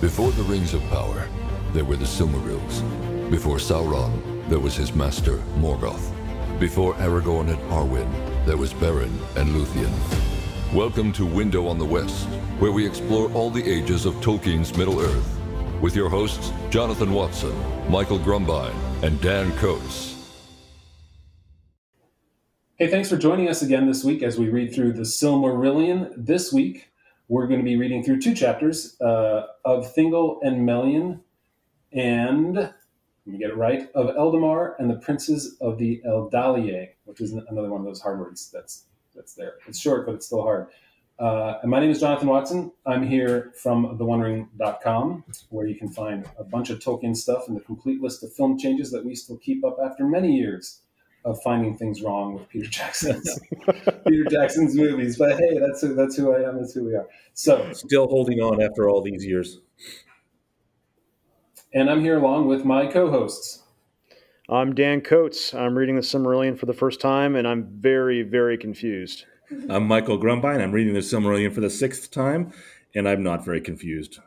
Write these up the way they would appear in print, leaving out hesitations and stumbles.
Before the Rings of Power, there were the Silmarils. Before Sauron, there was his master, Morgoth. Before Aragorn and Arwen, there was Beren and Luthien. Welcome to Window on the West, where we explore all the ages of Tolkien's Middle-earth, with your hosts, Jonathan Watson, Michael Grumbine, and Dan Coates. Hey, thanks for joining us again this week as we read through the Silmarillion. This week, we're going to be reading through 2 chapters of Thingol and Melian, and, let me get it right, of Eldamar and the Princes of the Eldaliē, which is another one of those hard words that's there. It's short, but it's still hard. And my name is Jonathan Watson. I'm here from thewondering.com, where you can find a bunch of Tolkien stuff and the complete list of film changes that we still keep up after many years of finding things wrong with Peter Jackson's movies. But hey, that's who I am. That's who we are. So still holding on after all these years. And I'm here along with my co-hosts. I'm Dan Coates. I'm reading the Silmarillion for the first time, and I'm very, very confused. I'm Michael Grumbine. I'm reading the Silmarillion for the 6th time, and I'm not very confused.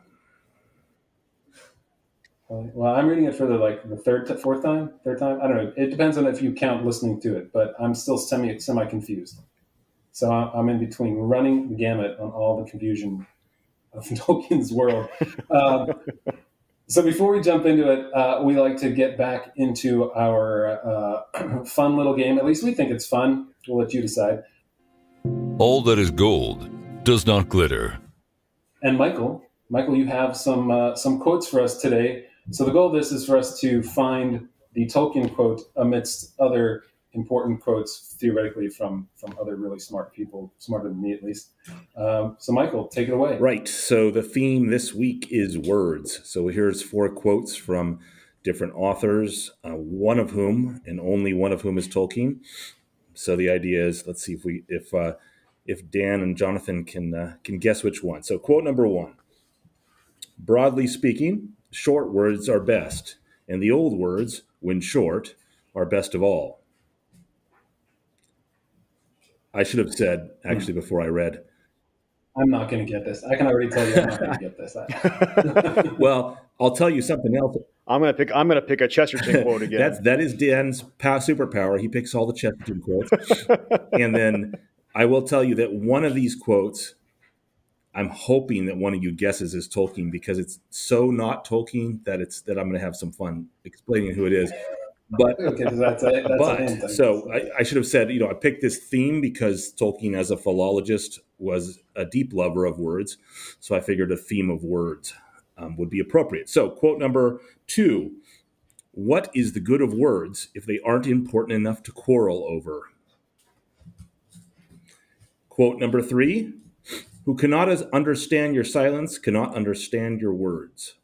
Well, I'm reading it for the fourth time. I don't know. It depends on if you count listening to it, but I'm still semi confused. So I'm in between, running the gamut on all the confusion of Tolkien's world. So before we jump into it, we like to get back into our fun little game. At least we think it's fun. We'll let you decide. All that is gold does not glitter. And Michael, you have some quotes for us today. So the goal of this is for us to find the Tolkien quote amidst other important quotes, theoretically, from other really smart people, smarter than me at least. So Michael, take it away. Right. So the theme this week is words. So here's 4 quotes from different authors, one of whom, and only one of whom, is Tolkien. So the idea is, let's see if Dan and Jonathan can guess which one. So quote number 1. Broadly speaking, short words are best, and the old words, when short, are best of all. I should have said, actually, before I read. I'm not going to get this. I can already tell you I'm not going to get this. Well, I'll tell you something else. I'm going to pick a Chesterton quote again. That is Dan's superpower. He picks all the Chesterton quotes. And then I will tell you that one of these quotes, I'm hoping that one of you guesses is Tolkien, because it's so not Tolkien that I'm going to have some fun explaining who it is. But okay, so I should have said, I picked this theme because Tolkien, as a philologist, was a deep lover of words. So I figured a theme of words would be appropriate. So quote number 2, what is the good of words if they aren't important enough to quarrel over? Quote number 3, who cannot understand your silence cannot understand your words.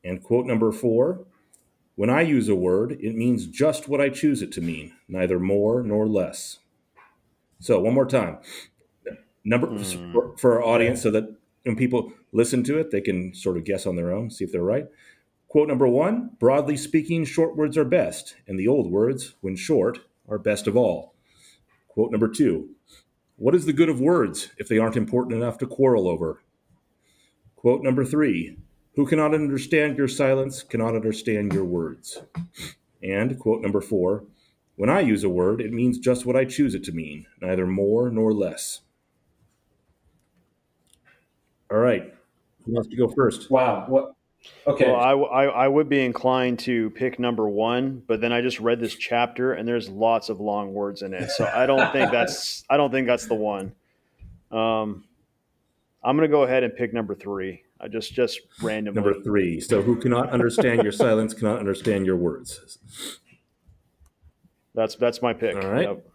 And quote number 4, when I use a word, it means just what I choose it to mean, neither more nor less. So one more time, for our audience, so that when people listen to it, they can sort of guess on their own, see if they're right. Quote number 1, broadly speaking, short words are best, and the old words, when short, are best of all. Quote number 2, what is the good of words if they aren't important enough to quarrel over? Quote number 3, who cannot understand your silence cannot understand your words. And quote number 4, when I use a word, it means just what I choose it to mean, neither more nor less. All right. Who wants to go first? Wow. What? Okay. Well, I would be inclined to pick number 1, but then I just read this chapter and there's lots of long words in it, so I don't think that's the one. I'm going to go ahead and pick number 3. I just randomly. Number 3. So who cannot understand your silence cannot understand your words. That's my pick. All right. Yep.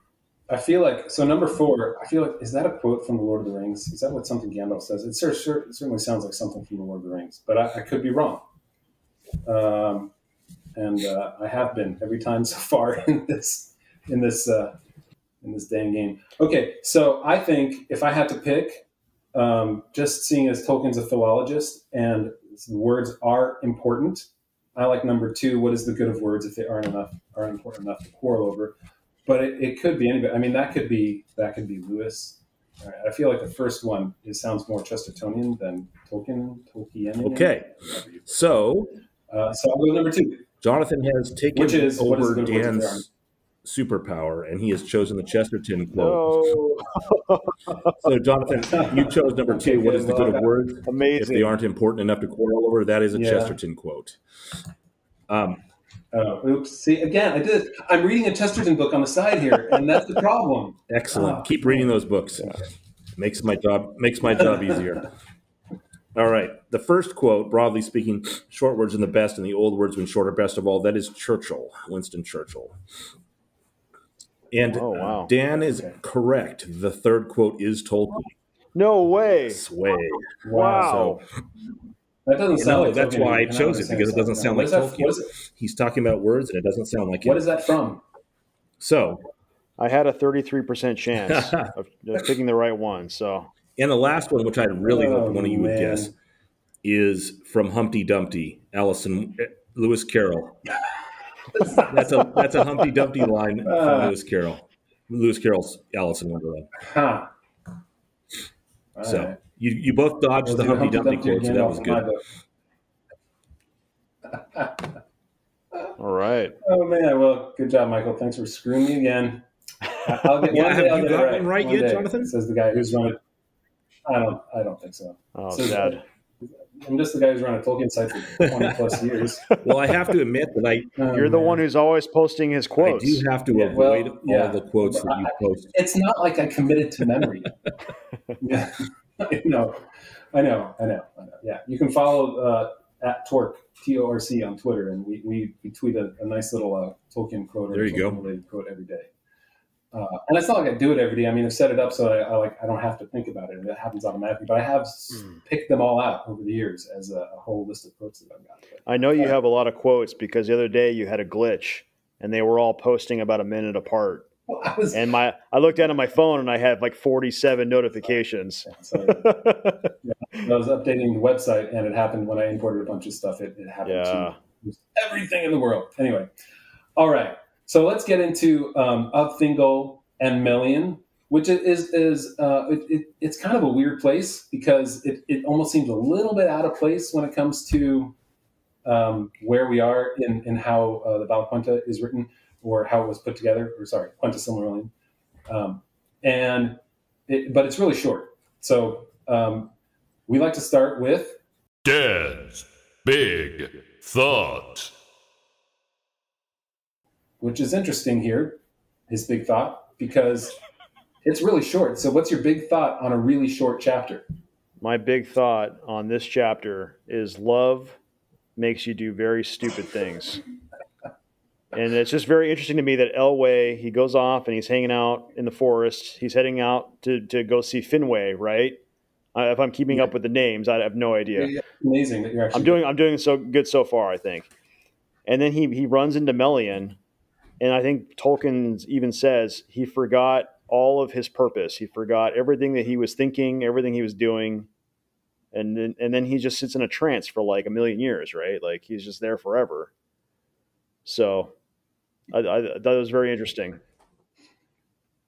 I feel like, so number 4, is that a quote from The Lord of the Rings? Is that what something Gandalf says? It certainly sounds like something from The Lord of the Rings, but I could be wrong. And I have been every time so far in this dang game. Okay, so I think if I had to pick, just seeing as Tolkien's a philologist and words are important, I like number 2. What is the good of words if they aren't important enough to quarrel over? But it could be anybody. I mean, that could be Lewis. All right. I feel like the first one sounds more Chestertonian than Tolkienian. Okay, so I'll go with number 2. Jonathan has taken What is over the good word there? Dan's superpower, and he has chosen the Chesterton quote. No. So, Jonathan, you chose number 2. What is the good of words? Amazing. If they aren't important enough to quarrel over, that is a Chesterton quote. Oops. See, again, I did. I'm reading a Chesterton book on the side here, and that's the problem. Excellent. Keep reading those books. Yeah. Makes my job easier. All right. The first quote, broadly speaking, short words are the best, and the old words when short are best of all. That is Churchill, Winston Churchill. And Dan is correct. The third quote is Tolkien. No way. Sway. Wow. So, that doesn't sound like that's Tolkien. why I chose it, because it doesn't sound like Tolkien. He's talking about words, and it doesn't sound like him. What is that from? So, I had a 33% chance of picking the right one. So, and the last one, which I really hope one of you would guess, is from Humpty Dumpty, Lewis Carroll. That's a Humpty Dumpty line from Lewis Carroll. Lewis Carroll's Alice in Wonderland. Huh. So right. you both dodged the Humpty Dumpty quote, so that was good. All right. Oh man, well, good job, Michael. Thanks for screwing me again. I'll get have you got one right yet, Jonathan? Says the guy who's run it. I don't think so. Oh, sad. I'm just the guy who's run a Tolkien site for 20 plus years. Well, I have to admit that you're the one who's always posting his quotes. I do have to avoid all the quotes that you post. It's not like I committed to memory. Yeah, I know. Yeah, you can follow at Torc, Torc on Twitter, and we tweet a nice little Tolkien quote or Tolkien-related quote every day. And it's not like I do it every day. I mean, I've set it up so I don't have to think about it. It happens automatically. But I have picked them all out over the years as a whole list of quotes that I've got. But, I know you have a lot of quotes because the other day you had a glitch, and they were all posting about a minute apart. Well, I looked down at my phone, and I had like 47 notifications. I was updating the website, and it happened when I imported a bunch of stuff. It happened to everything in the world. Anyway, all right. So let's get into of Thingol and Melian, which it's kind of a weird place because it almost seems a little bit out of place when it comes to where we are in how the Val Quenta is written or how it was put together. Quenta Silmarillion, but it's really short. So we like to start with Dan's Big Thought, which is interesting here, his big thought, because it's really short. So what's your big thought on a really short chapter? My big thought on this chapter is love makes you do very stupid things. And it's just very interesting to me that Elwë, he goes off and he's hanging out in the forest. He's heading out to go see Finwë, right? If I'm keeping up with the names, I have no idea. Yeah, amazing that you're actually... I'm doing so good so far, I think. And then he runs into Melian. And I think Tolkien even says he forgot all of his purpose. He forgot everything that he was thinking, everything he was doing. And then he just sits in a trance for like a million years, right? Like he's just there forever. So I thought it was very interesting.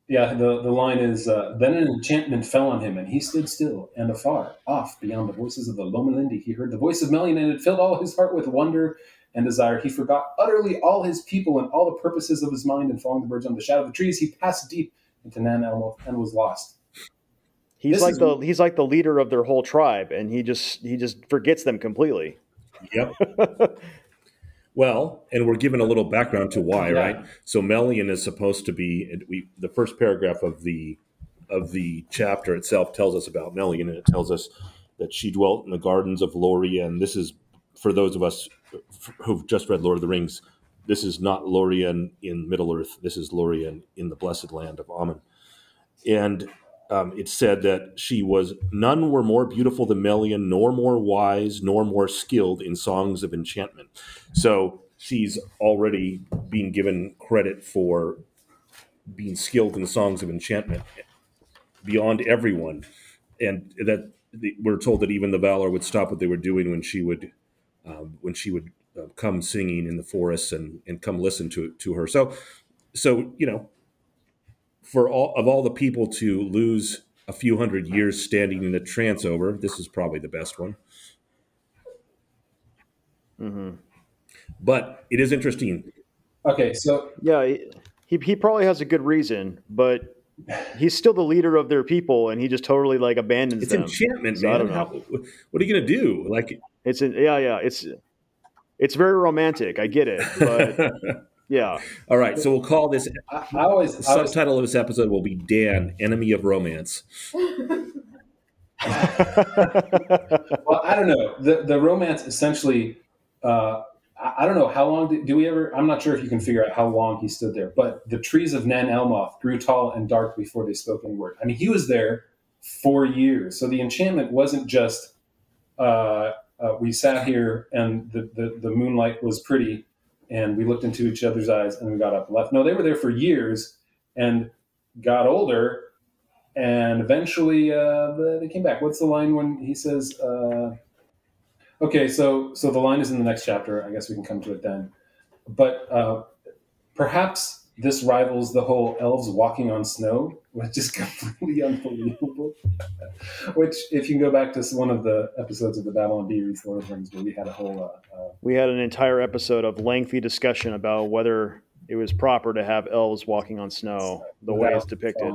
Yeah, the line is, then an enchantment fell on him, and he stood still, and afar, off, beyond the voices of the Lomelindi, he heard the voice of Melian, and it filled all his heart with wonder and desire. He forgot utterly all his people and all the purposes of his mind, and following the birds on the shadow of the trees, he passed deep into Nan Elmoth and was lost. He's like the leader of their whole tribe, and he just forgets them completely. Yep. Well, and we're given a little background to why, right? So Melian is supposed to be the first paragraph of the chapter itself tells us about Melian, and it tells us that she dwelt in the gardens of Lorien. And this is for those of us who've just read Lord of the Rings. This is not Lorien in Middle-earth. This is Lorien in the blessed land of Aman. And it said that none were more beautiful than Melian, nor more wise, nor more skilled in songs of enchantment. So she's already being given credit for being skilled in songs of enchantment beyond everyone. And that we're told that even the Valar would stop what they were doing when she would come singing in the forests and come listen to her. So for all the people to lose a few hundred years standing in a trance over. This is probably the best one. Mm-hmm. But it is interesting. Okay, so yeah, he probably has a good reason, but he's still the leader of their people, and he just totally like abandons It's them. enchantment, So man. I don't know. What are you gonna do? Like, It's it's very romantic. I get it, but yeah. all right. So we'll call this. The subtitle of this episode will be Dan, Enemy of Romance. Well, I don't know. The romance essentially. I don't know how long do we ever. I'm not sure if you can figure out how long he stood there. But the trees of Nan Elmoth grew tall and dark before they spoke any word. I mean, he was there for years. So the enchantment wasn't just we sat here and the moonlight was pretty, and we looked into each other's eyes and we got up and left. No, they were there for years and got older, and eventually they came back. What's the line when he says? Okay, so the line is in the next chapter. I guess we can come to it then. But perhaps this rivals the whole elves walking on snow, which is completely unbelievable. Which, if you can go back to one of the episodes of the Babylon Bee reads Lord of the Rings, where we had a whole... we had an entire episode of lengthy discussion about whether it was proper to have elves walking on snow the way it's depicted.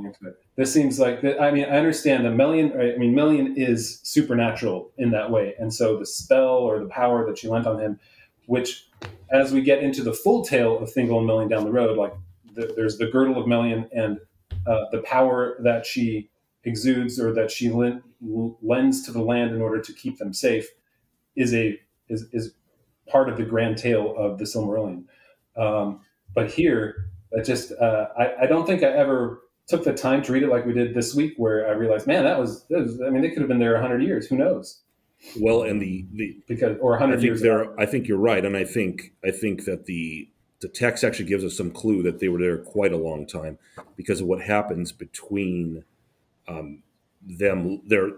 This seems like, I mean, I understand that Melian is supernatural in that way. And so the spell or the power that she lent on him, which as we get into the full tale of Thingol and Melian down the road, like there's the girdle of Melian and the power that she exudes or that she lends to the land in order to keep them safe is part of the grand tale of the Silmarillion. But here, I don't think I ever took the time to read it like we did this week, where I realized, man, that was I mean, they could have been there 100 years. Who knows? Well, and or 100 years. I think you're right, and I think that the text actually gives us some clue that they were there quite a long time because of what happens between their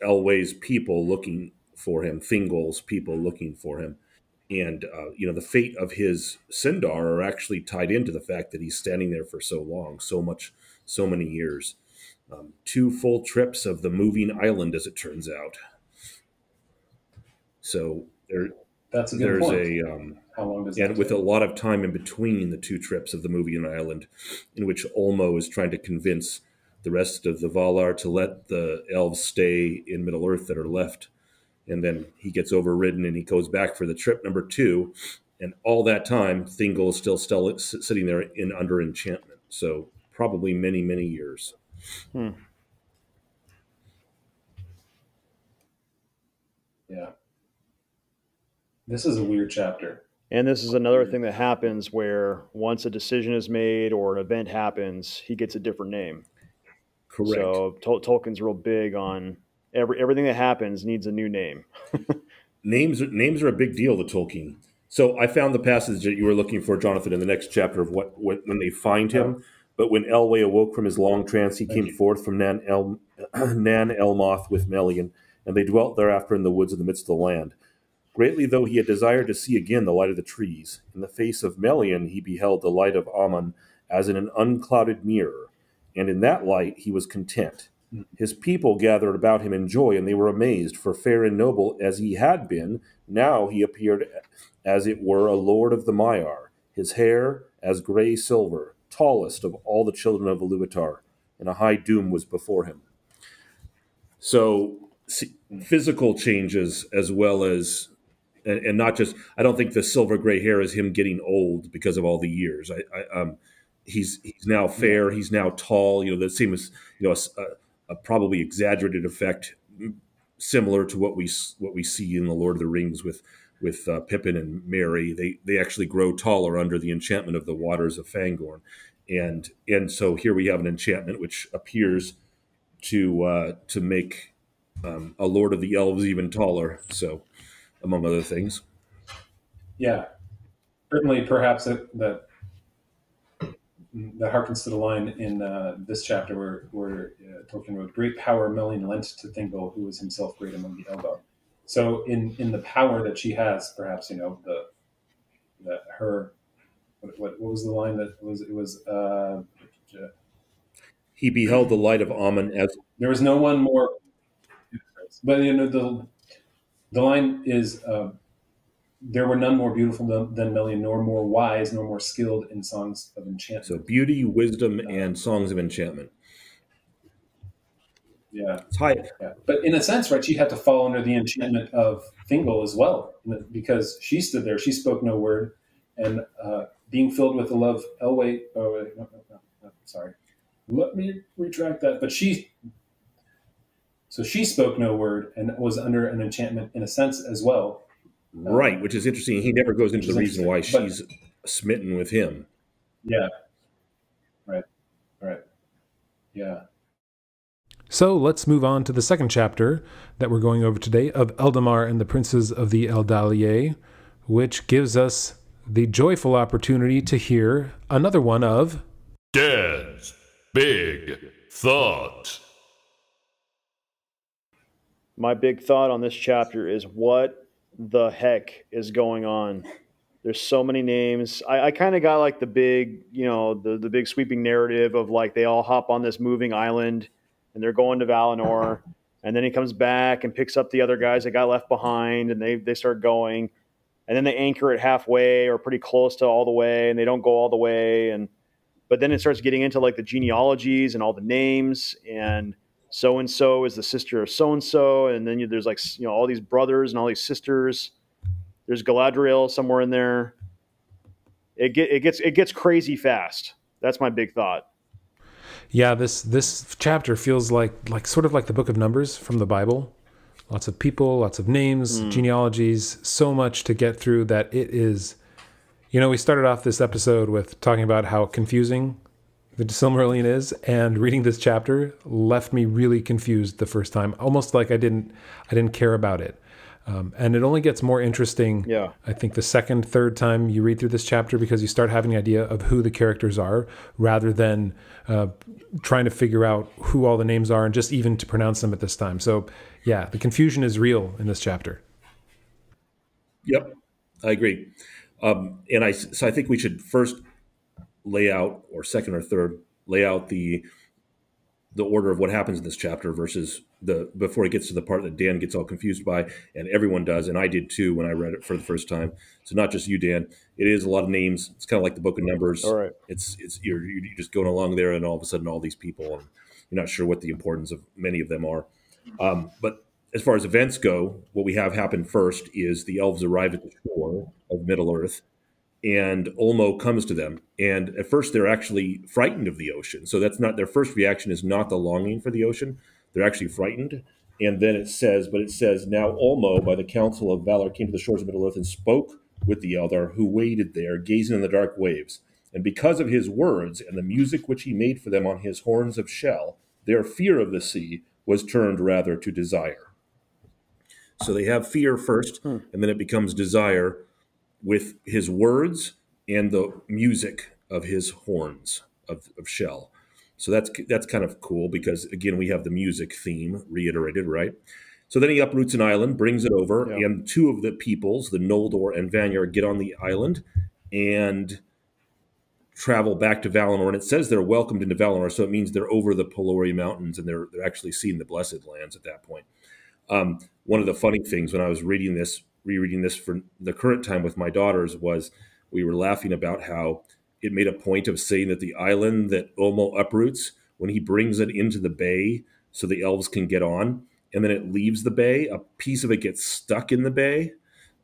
Elwë's people looking for him, Thingol's people looking for him. And, the fate of his Sindar are actually tied into the fact that he's standing there for so long, so many years. 2 full trips of the moving island, as it turns out. So that's a good point. How long does that take? With a lot of time in between the 2 trips of the moving island, in which Ulmo is trying to convince the rest of the Valar to let the elves stay in Middle-earth that are left. And then he gets overridden and he goes back for the trip number 2. And all that time, Thingol is still sitting there under enchantment. So probably many, many years. Yeah. This is a weird chapter. And this is another thing that happens where once a decision is made or an event happens, he gets a different name. Correct. So Tolkien's real big on... Everything that happens needs a new name. Names are a big deal to Tolkien. So I found the passage that you were looking for, Jonathan, in the next chapter of what when they find him. But when Elwë awoke from his long trance, he came forth from Nan Elmoth with Melian, and they dwelt thereafter in the woods in the midst of the land. Greatly though he had desired to see again the light of the trees, in the face of Melian he beheld the light of Aman as in an unclouded mirror, and in that light he was content. His people gathered about him in joy, and they were amazed, for fair and noble as he had been, now he appeared as it were a lord of the Maiar, his hair as gray silver, tallest of all the children of Ilúvatar, and a high doom was before him. So physical changes as well as, and not just, I don't think the silver gray hair is him getting old because of all the years. He's now fair, he's now tall, the same as, a probably exaggerated effect, similar to what we see in the Lord of the Rings with Pippin and Merry. They actually grow taller under the enchantment of the waters of Fangorn, and so here we have an enchantment which appears to make a Lord of the Elves even taller. So, among other things, yeah, certainly, perhaps that harkens to the line in this chapter where Tolkien wrote, "Great power Melian lent to Thingol, who was himself great among the Eldar." So in the power that she has, perhaps what was the line that was He beheld the light of Aman as... There was no one more. But the line is, there were none more beautiful than Melian, nor more wise, nor more skilled in songs of enchantment. So beauty, wisdom, and songs of enchantment. Yeah. It's high. Yeah. But in a sense, right, she had to fall under the enchantment of Thingol as well, because she stood there, she spoke no word, and being filled with the love, sorry. Let me retract that. But she spoke no word and was under an enchantment in a sense as well. Right, which is interesting. He never goes into the reason why she's smitten with him. Yeah. Right. Yeah. So let's move on to the second chapter that we're going over today of Eldamar and the Princes of the Eldaliē, which gives us the joyful opportunity to hear another one of Dan's Big Thought. My big thought on this chapter is what the heck is going on? There's so many names. I kind of got like the big, the big sweeping narrative of like they all hop on this moving island and they're going to Valinor, and then he comes back and picks up the other guys that got left behind, and they start going, and then they anchor it halfway or pretty close to all the way, and they don't go all the way, but then it starts getting into like the genealogies and all the names, and so-and-so is the sister of so-and-so, and then there's like, all these brothers and all these sisters. There's Galadriel somewhere in there. It gets crazy fast. That's my big thought. Yeah, this chapter feels like sort of like the Book of Numbers from the Bible. Lots of people, lots of names, genealogies, so much to get through that it is. We started off this episode with talking about how confusing the Silmarillion is, and reading this chapter left me really confused the first time, almost like I didn't care about it. And it only gets more interesting, I think, the second, third time you read through this chapter, because you start having an idea of who the characters are, rather than trying to figure out who all the names are and just even to pronounce them at this time. So, yeah, the confusion is real in this chapter. Yep, I agree. I think we should first lay out, or second or third, lay out the order of what happens in this chapter versus before it gets to the part that Dan gets all confused by, and everyone does, and I did too when I read it for the first time. So not just you, Dan. It is a lot of names. It's kind of like the Book of Numbers. All right. It's you're just going along there, and all of a sudden all these people, and you're not sure what the importance of many of them are. But as far as events go, what we have happen first is the elves arrive at the shore of Middle-earth, and Ulmo comes to them. And at first they're actually frightened of the ocean. So that's not their first reaction, is not the longing for the ocean. They're actually frightened. And then it says, now Ulmo, by the counsel of valor, came to the shores of Middle-earth and spoke with the Eldar, who waited there, gazing on the dark waves. And because of his words and the music which he made for them on his horns of shell, their fear of the sea was turned rather to desire. So they have fear first, and then it becomes desire with his words and the music of his horns of shell. So that's kind of cool, because, again, we have the music theme reiterated, right? So then he uproots an island, brings it over, and two of the peoples, the Noldor and Vanyar, get on the island and travel back to Valinor. And it says they're welcomed into Valinor, so it means they're over the Pelori Mountains, and they're actually seeing the Blessed Lands at that point. One of the funny things when I was rereading this for the current time with my daughters was we were laughing about how it made a point of saying that the island that Ulmo uproots, when he brings it into the bay so the elves can get on, and then it leaves the bay, a piece of it gets stuck in the bay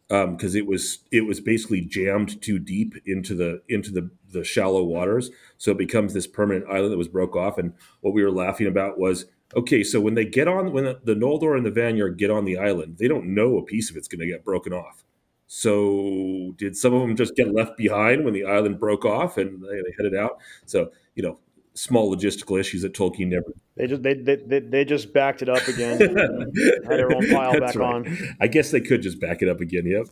because it was basically jammed too deep into the shallow waters. So it becomes this permanent island that was broke off. And what we were laughing about was, okay, so when the Noldor and the Vanyar get on the island, they don't know a piece of it's going to get broken off. So did some of them just get left behind when the island broke off and they headed out? So, small logistical issues that Tolkien never. They just backed it up again. Had everyone pile back on. I guess they could just back it up again. Yep.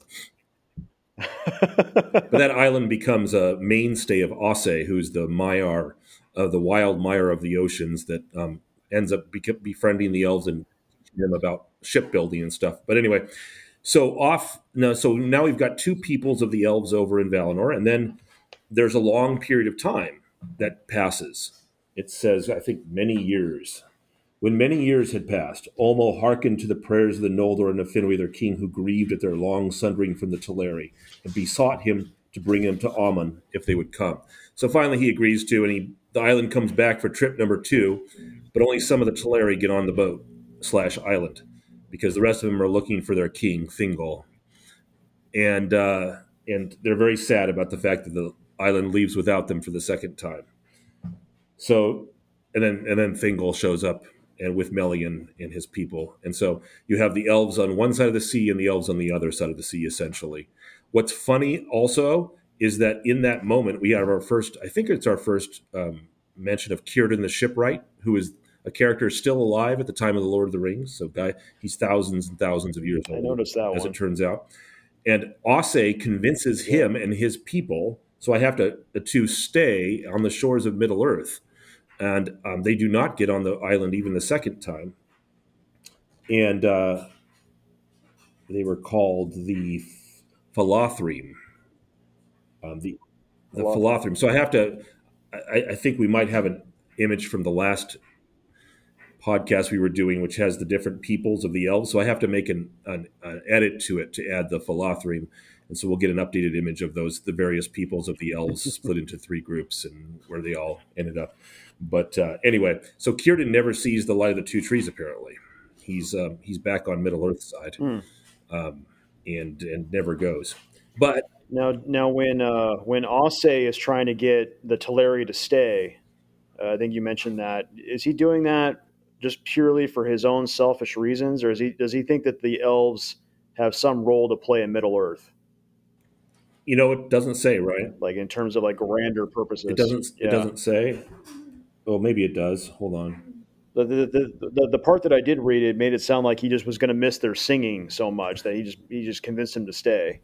But that island becomes a mainstay of Osse, who's the Maiar, the wild Maiar of the oceans that ends up befriending the elves and teaching them about shipbuilding and stuff. But anyway, so now we've got two peoples of the elves over in Valinor, and then there's a long period of time that passes. It says, I think, many years. When many years had passed, Olmo hearkened to the prayers of the Noldor and of Finwë their king, who grieved at their long sundering from the Teleri, and besought him to bring him to Aman if they would come. So finally he agrees to, and the island comes back for trip number 2, but only some of the Teleri get on the boat / island, because the rest of them are looking for their king, Thingol. And they're very sad about the fact that the island leaves without them for the second time. So, and then Thingol shows up, and with Melian and his people. And so you have the elves on one side of the sea and the elves on the other side of the sea, essentially. What's funny also is that in that moment, we have our first, I think it's our first mention of Cirdan the shipwright, who is a character still alive at the time of the Lord of the Rings. So he's thousands and thousands of years old. I noticed that as one. It turns out. And Audible convinces him and his people, so I have to stay on the shores of Middle-earth. And they do not get on the island even the second time. And they were called the Falathrim. The Falathrim. So I think we might have an image from the last podcast we were doing, which has the different peoples of the elves. So I have to make an edit to it to add the Falathrim. And so we'll get an updated image of the various peoples of the elves split into 3 groups and where they all ended up. But anyway, so Cirdan never sees the light of the 2 trees, apparently. He's back on Middle-earth side and never goes. But now when Audible is trying to get the Teleri to stay, I think you mentioned that. Is he doing that just purely for his own selfish reasons, or does he think that the elves have some role to play in Middle-earth? It doesn't say, right? Like in terms of like grander purposes. It doesn't say. Oh, maybe it does. Hold on. The part that I did read, it made it sound like he just was going to miss their singing so much that he just convinced him to stay.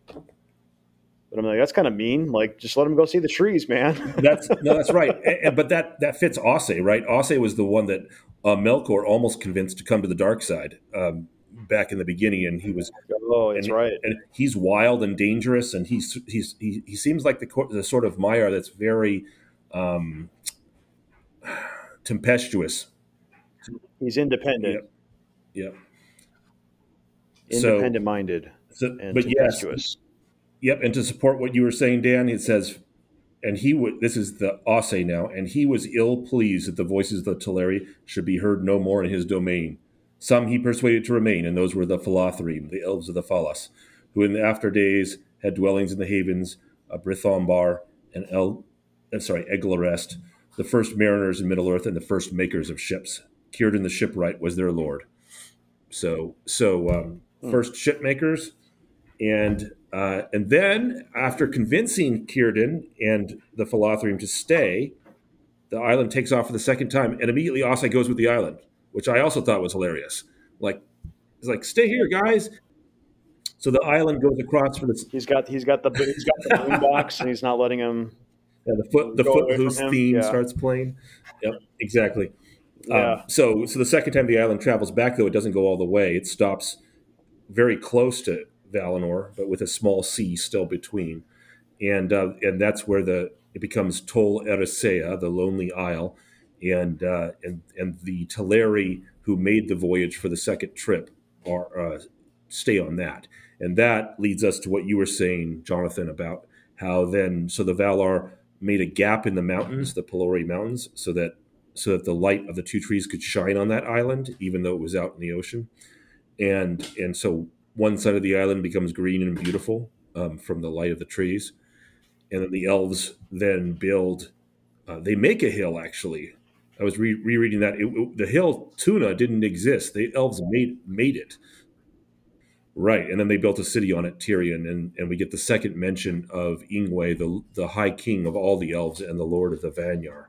But I'm like, that's kind of mean. Like, just let him go see the trees, man. That's right. But that fits Audible, right? Audible was the one that Melkor almost convinced to come to the dark side back in the beginning, and he was. Oh, that's right. And he's wild and dangerous, and he seems like the sort of Maiar that's very tempestuous. He's independent. Yep. Independent-minded and tempestuous. Yes. Yep, and to support what you were saying, Dan, it says, and this is the Audible now, and he was ill pleased that the voices of the Teleri should be heard no more in his domain. Some he persuaded to remain, and those were the Falathrim, the elves of the Falas, who in the after days had dwellings in the havens of Brithombar and Eglarest, the first mariners in Middle-earth and the first makers of ships. Cirdan the shipwright was their lord. So first ship makers, and then after convincing Cirdan and the Falathrim to stay, the island takes off for the second time, and immediately Audible goes with the island, which I also thought was hilarious. He's like, "Stay here, guys." So the island goes across for this. He's got the boom box, and he's not letting him. Yeah, the Footloose theme starts playing. Yep, exactly. Yeah. So the second time the island travels back, though, it doesn't go all the way. It stops very close to Valinor, but with a small sea still between, and that's where it becomes Tol Eressëa, the Lonely Isle, and the Teleri who made the voyage for the second trip stay on that, and that leads us to what you were saying, Jonathan, about how then the Valar made a gap in the mountains, the Pelori Mountains, so that the light of the 2 trees could shine on that island, even though it was out in the ocean, and so one side of the island becomes green and beautiful from the light of the trees, and then the elves then build. They make a hill, actually. I was rereading that. The hill Tuna didn't exist. The elves made it. Right, and then they built a city on it, Tirion, and we get the second mention of Ingwe, the High King of all the elves and the Lord of the Vanyar.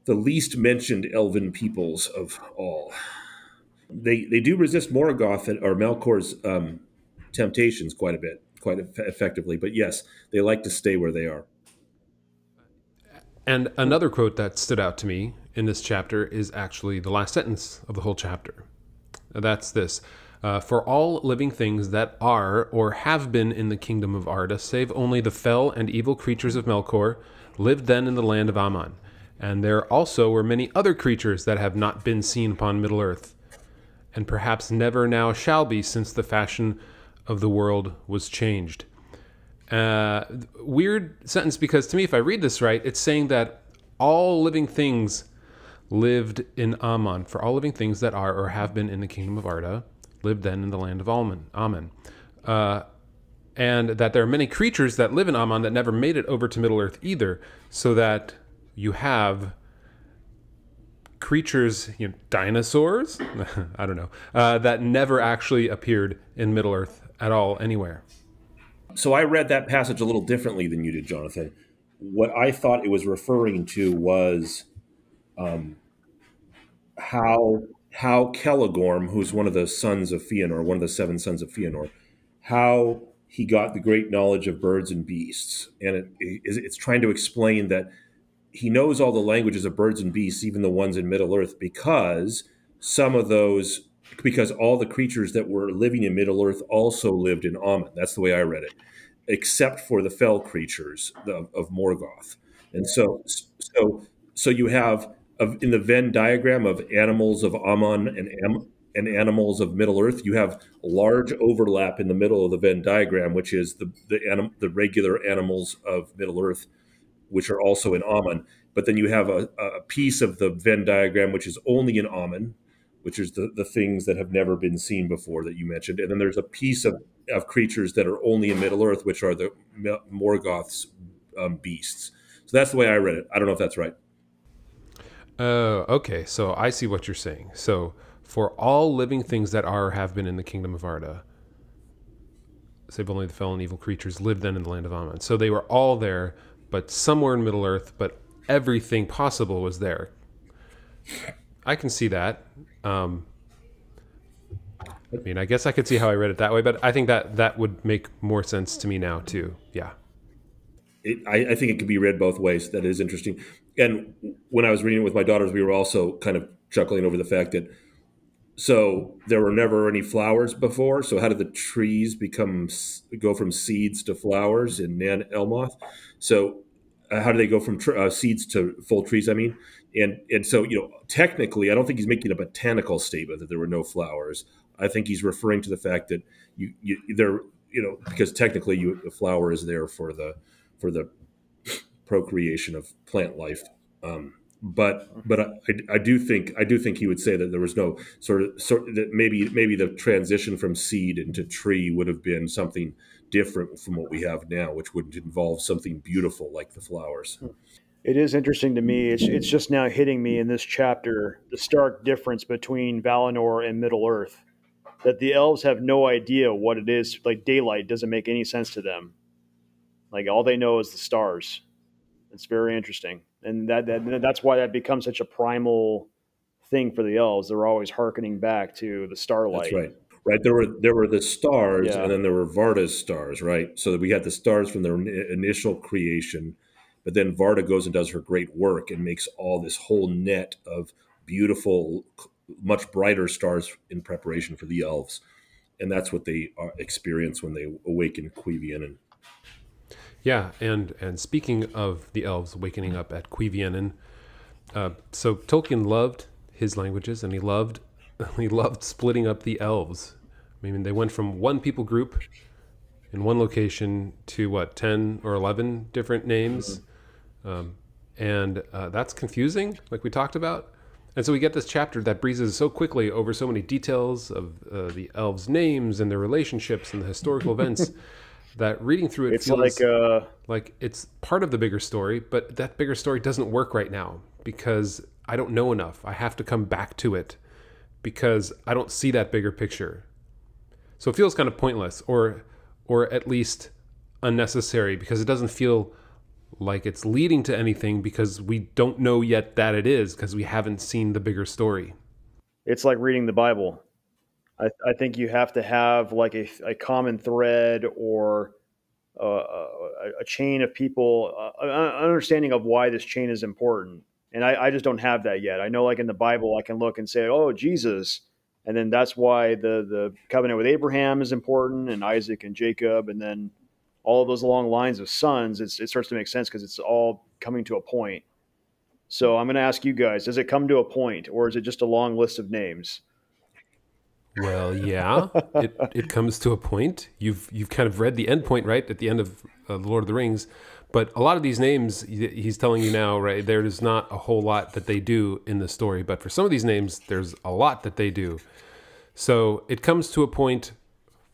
The least mentioned elven peoples of all. They do resist Morgoth or Melkor's temptations quite effectively, but yes, they like to stay where they are. And another quote that stood out to me in this chapter is actually the last sentence of the whole chapter. That's this. For all living things that are or have been in the kingdom of Arda, save only the fell and evil creatures of Melkor, lived then in the land of Aman. And there also were many other creatures that have not been seen upon Middle-earth, and perhaps never now shall be, since the fashion of the world was changed. Weird sentence, because to me, if I read this right, it's saying that all living things lived in Aman. For all living things that are or have been in the kingdom of Arda lived then in the land of Aman. And that there are many creatures that live in Aman that never made it over to Middle-earth either, so that you have creatures, dinosaurs, I don't know, that never actually appeared in Middle-earth at all anywhere. So I read that passage a little differently than you did, Jonathan. What I thought it was referring to was how Celegorm, who's one of the sons of Fëanor, one of the 7 sons of Fëanor, how he got the great knowledge of birds and beasts. And it's trying to explain that he knows all the languages of birds and beasts, even the ones in Middle-earth, because all the creatures that were living in Middle-earth also lived in Aman. That's the way I read it, except for the fell creatures of Morgoth. And so you have, in the Venn diagram of animals of Aman and animals of Middle-earth, you have a large overlap in the middle of the Venn diagram, which is the regular animals of Middle-earth, which are also in Aman. But then you have a piece of the Venn diagram which is only in Aman, which is the things that have never been seen before that you mentioned. And then there's a piece of creatures that are only in Middle-earth, which are the Morgoth's beasts. So that's the way I read it. I don't know if that's right. Okay, so I see what you're saying. So for all living things that are or have been in the kingdom of Arda, save only the fell and evil creatures, lived then in the land of Aman. So they were all there, but somewhere in Middle-earth, but everything possible was there. I can see that. I mean, I guess I could see how I read it that way, but I think that would make more sense to me now too. Yeah. I think it could be read both ways. That is interesting. And when I was reading it with my daughters, we were also kind of chuckling over the fact that, so there were never any flowers before. So how did the trees go from seeds to flowers in Nan Elmoth? So how do they go from seeds to full trees? I mean, and so, technically, I don't think he's making a botanical statement that there were no flowers. I think he's referring to the fact that because technically the flower is there for the procreation of plant life. But I do think he would say that there was no that maybe the transition from seed into tree would have been something different from what we have now, which would involve something beautiful like the flowers. It is interesting to me. It's just now hitting me in this chapter, the stark difference between Valinor and Middle-earth, that the elves have no idea what it is. Like daylight doesn't make any sense to them. Like all they know is the stars. It's very interesting. And that's why that becomes such a primal thing for the elves. They're always hearkening back to the starlight. That's right. Right. There were the stars, and then there were Varda's stars, right? So that we had the stars from their initial creation, but then Varda goes and does her great work and makes all this whole net of beautiful, much brighter stars in preparation for the elves. And that's what they experience when they awaken Cuiviénen. Yeah, and speaking of the elves awakening up at Cuiviénen, so Tolkien loved his languages, and he loved splitting up the elves. I mean, they went from one people group in one location to 10 or 11 different names, and that's confusing, like we talked about. And so we get this chapter that breezes so quickly over so many details of the elves' names and their relationships and the historical events. That reading through it feels like it's part of the bigger story, but that bigger story doesn't work right now because I don't know enough. I have to come back to it because I don't see that bigger picture. So it feels kind of pointless or at least unnecessary because it doesn't feel like it's leading to anything because we don't know yet that it is because we haven't seen the bigger story. It's like reading the Bible. I think you have to have like a common thread or a chain of people, an understanding of why this chain is important. And I just don't have that yet. I know like in the Bible, I can look and say, oh, Jesus. And then that's why the covenant with Abraham is important and Isaac and Jacob. And then all of those long lines of sons, it starts to make sense because it's all coming to a point. So I'm going to ask you guys, does it come to a point, or is it just a long list of names? Well, yeah, it comes to a point. You've kind of read the end point, right, at the end of The Lord of the Rings. But a lot of these names, he's telling you now, right, there's not a whole lot that they do in the story. But for some of these names, there's a lot that they do. So it comes to a point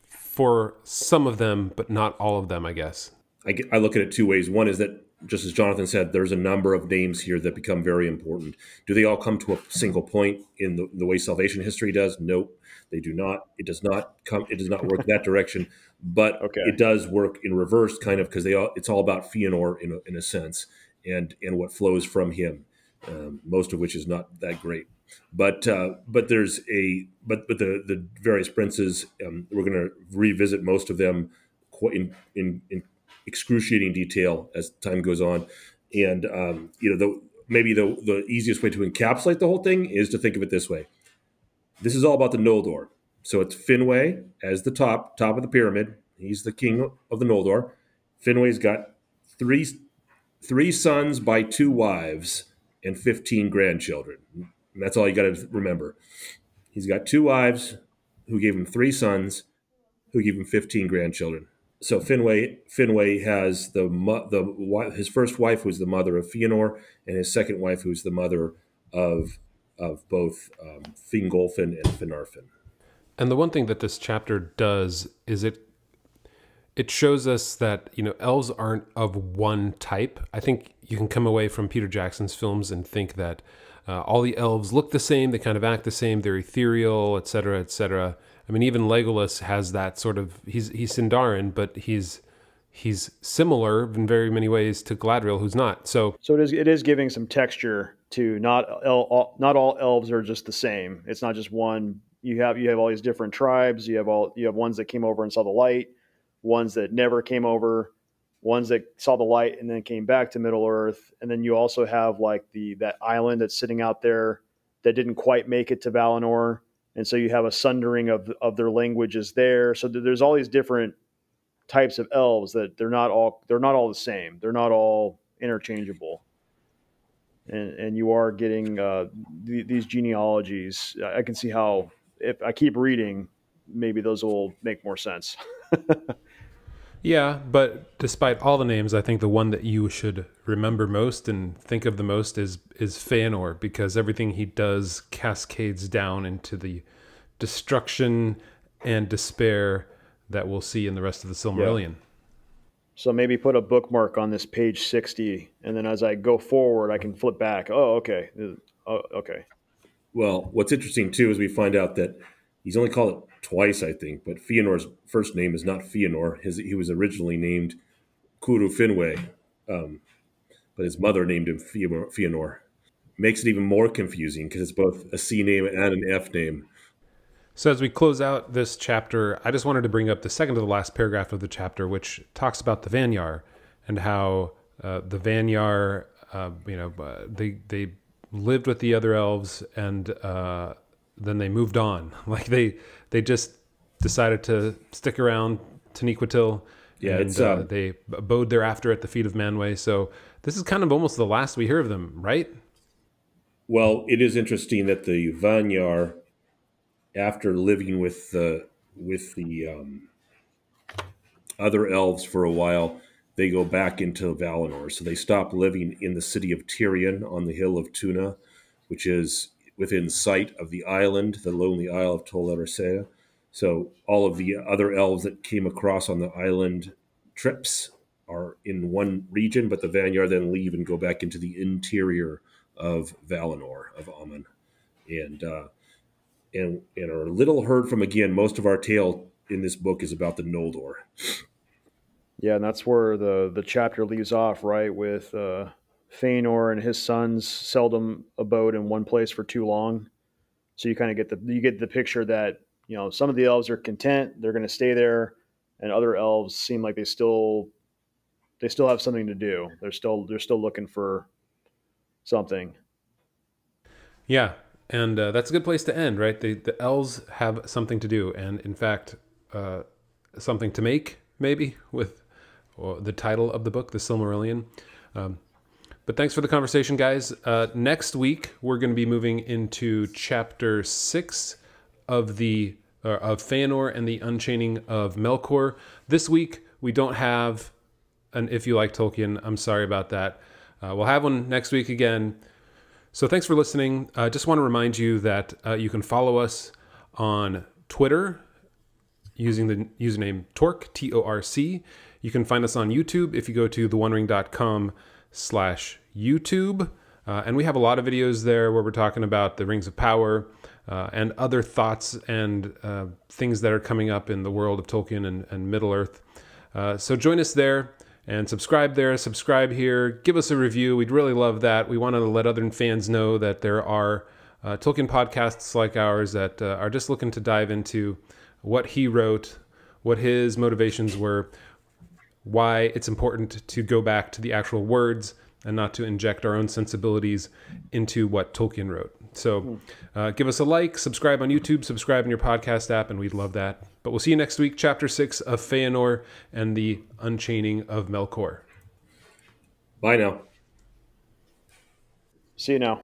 for some of them, but not all of them, I guess. I look at it two ways. One is that, just as Jonathan said, there's a number of names here that become very important. Do they all come to a single point in the way salvation history does? Nope, they do not. It does not come. It does not work that direction. But It does work in reverse, kind of, because it's all about Fëanor in a sense, and what flows from him, most of which is not that great. But there's the various princes. We're going to revisit most of them in excruciating detail as time goes on, and maybe the easiest way to encapsulate the whole thing is to think of it this way. This is all about the Noldor. So it's Finwë as the top of the pyramid. He's the king of the Noldor. Finwë's got three sons by 2 wives and 15 grandchildren. And that's all you got to remember. He's got 2 wives who gave him 3 sons who gave him 15 grandchildren. So Finwë has his first wife, who's the mother of Fëanor, and his second wife, who's the mother of both Thingolfin and Finarfin. And the one thing that this chapter does is it shows us that, elves aren't of one type. I think you can come away from Peter Jackson's films and think that all the elves look the same, they kind of act the same, they're ethereal, etc., etc. I mean, even Legolas has that sort of, he's Sindarin, but he's similar in very many ways to Galadriel, who's not. So it is giving some texture to not all elves are just the same. It's not just one. You have all these different tribes. You have ones that came over and saw the light, ones that never came over, ones that saw the light and then came back to Middle-earth, and then you also have like that island that's sitting out there that didn't quite make it to Valinor. And so you have a sundering of their languages there. So there's all these different types of elves that they're not all the same. They're not all interchangeable. And you are getting these genealogies. I can see how, if I keep reading, maybe those will make more sense. Yeah, but despite all the names, I think the one that you should remember most and think of the most is Fëanor, because everything he does cascades down into the destruction and despair that we'll see in the rest of the Silmarillion. Yeah. So maybe put a bookmark on this page 60, and then as I go forward, I can flip back. Oh, okay. Okay. Well, what's interesting, too, is we find out that he's only called it twice, I think, but Fëanor's first name is not Fëanor. He was originally named Cúru Finwë, but his mother named him Fëanor. Makes it even more confusing because it's both a C name and an F name. So as we close out this chapter, I just wanted to bring up the second to the last paragraph of the chapter, which talks about the Vanyar and how the Vanyar, they lived with the other elves and then they moved on. Like they just decided to stick around Taniquetil. Yeah, and they abode thereafter at the feet of Manwë. So this is kind of almost the last we hear of them, right? Well, it is interesting that the Vanyar, after living with the other elves for a while, they go back into Valinor. So they stop living in the city of Tirion on the hill of Tuna, which is within sight of the island, the lonely isle of Tol Eressëa. So all of the other elves that came across on the island trips are in one region, but the Vanyar then leave and go back into the interior of Valinor, of Aman. And are little heard from again. Most of our tale in this book is about the Noldor. Yeah, and that's where the chapter leaves off, right? With Fëanor and his sons seldom abode in one place for too long. So you kind of get the picture that, some of the elves are content, they're going to stay there, and other elves seem like they still have something to do. They're still looking for something. Yeah. And that's a good place to end, right? The elves have something to do, and in fact, something to make, maybe, with the title of the book, The Silmarillion. But thanks for the conversation, guys. Next week, we're going to be moving into Chapter 6 of Fëanor and the Unchaining of Melkor. This week, we don't have an If You Like Tolkien. I'm sorry about that. We'll have one next week again. So thanks for listening. I just want to remind you that you can follow us on Twitter using the username Torc, T-O-R-C. You can find us on YouTube if you go to theonering.com/YouTube. And we have a lot of videos there where we're talking about the Rings of Power and other thoughts and things that are coming up in the world of Tolkien and Middle-earth. So join us there and subscribe there, subscribe here, give us a review. We'd really love that. We want to let other fans know that there are Tolkien podcasts like ours that are just looking to dive into what he wrote, what his motivations were, why it's important to go back to the actual words and not to inject our own sensibilities into what Tolkien wrote. So give us a like, subscribe on YouTube, subscribe in your podcast app, and we'd love that. But we'll see you next week, Chapter 6 of Fëanor and the Unchaining of Melkor. Bye now. See you now.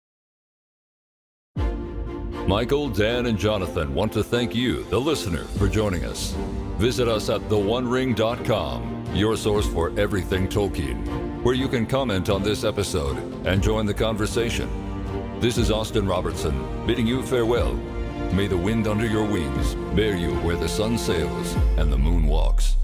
Michael, Dan, and Jonathan want to thank you, the listener, for joining us. Visit us at theonering.com, your source for everything Tolkien, where you can comment on this episode and join the conversation. This is Austin Robertson, bidding you farewell. May the wind under your wings bear you where the sun sails and the moon walks.